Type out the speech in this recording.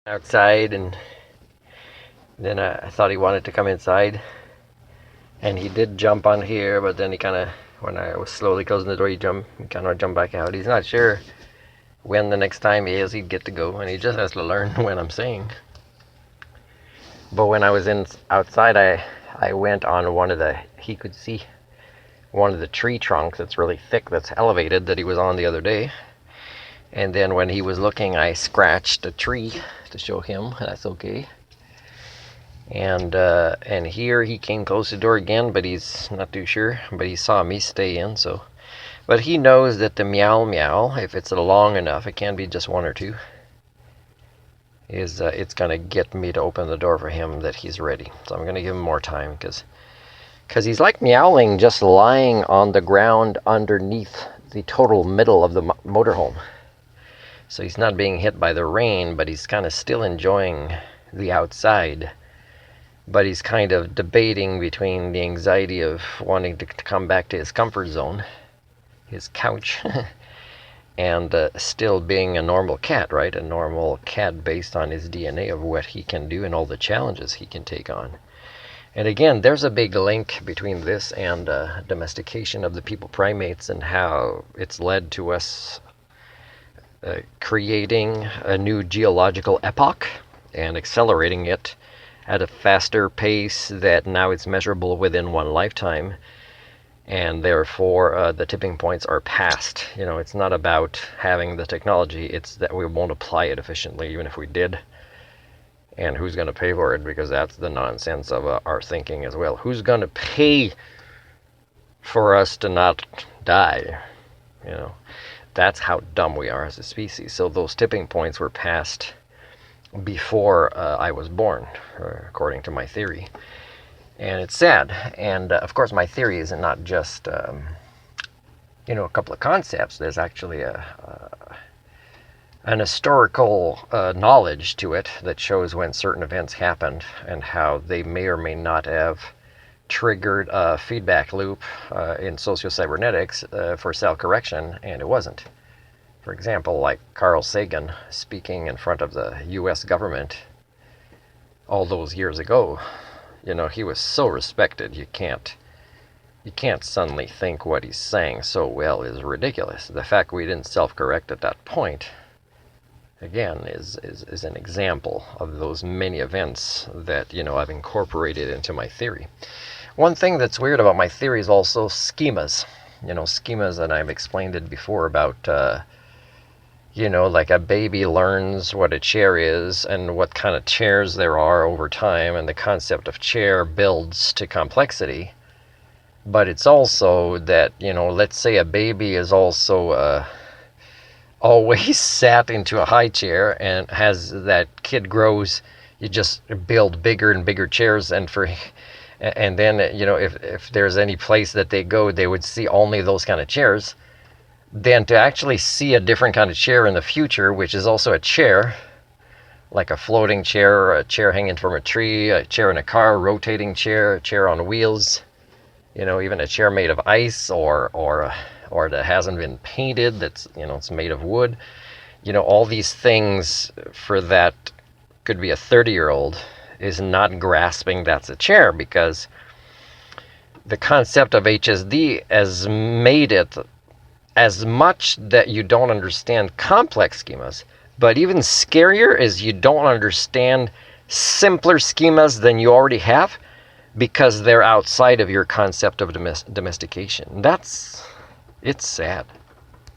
outside, and then I thought he wanted to come inside, and he did jump on here, but then he kind of, when I was slowly closing the door, he kind of jumped back out. He's not sure when the next time is he'd get to go, and he just has to learn when I'm saying. But when I was outside, I went on he could see one of the tree trunks that's really thick, that's elevated, that he was on the other day. And then when he was looking, I scratched a tree to show him that's okay. And here he came close to the door again, but he's not too sure. But he saw me stay in, so. But he knows that the meow meow, if it's long enough, it can be just one or two, it's gonna get me to open the door for him that he's ready. So I'm gonna give him more time, because he's like meowing just lying on the ground underneath the total middle of the motorhome. So he's not being hit by the rain, but he's kind of still enjoying the outside. But he's kind of debating between the anxiety of wanting to come back to his comfort zone, his couch, and still being a normal cat, right? A normal cat based on his DNA of what he can do and all the challenges he can take on. And again, there's a big link between this and domestication of the people primates, and how it's led to us creating a new geological epoch and accelerating it at a faster pace that now it's measurable within one lifetime, and therefore the tipping points are past. It's not about having the technology, it's that we won't apply it efficiently, even if we did. And who's going to pay for it? Because that's the nonsense of our thinking as well. Who's going to pay for us to not die? That's how dumb we are as a species. So those tipping points were passed before I was born, according to my theory. And it's sad. And of course, my theory is not just a couple of concepts. There's actually an historical knowledge to it that shows when certain events happened and how they may or may not have triggered a feedback loop in Sociocybernetics for self-correction, and it wasn't. For example, like Carl Sagan speaking in front of the US government all those years ago. He was so respected. You can't suddenly think what he's saying so well is ridiculous. The fact we didn't self-correct at that point, again, is an example of those many events that I've incorporated into my theory. One thing that's weird about my theory is also schemas. Schemas, and I've explained it before about like a baby learns what a chair is and what kind of chairs there are over time, and the concept of chair builds to complexity. But it's also that, let's say a baby is also always sat into a high chair, and as that kid grows, you just build bigger and bigger chairs, and then if there's any place that they go, they would see only those kind of chairs. Then to actually see a different kind of chair in the future, which is also a chair, like a floating chair, or a chair hanging from a tree, a chair in a car, a rotating chair, a chair on wheels, even a chair made of ice, or that hasn't been painted, that's it's made of wood. All these things for that could be a 30-year-old is not grasping that's a chair, because the concept of HSD has made it as much that you don't understand complex schemas, but even scarier is you don't understand simpler schemas than you already have, because they're outside of your concept of domestication. It's sad.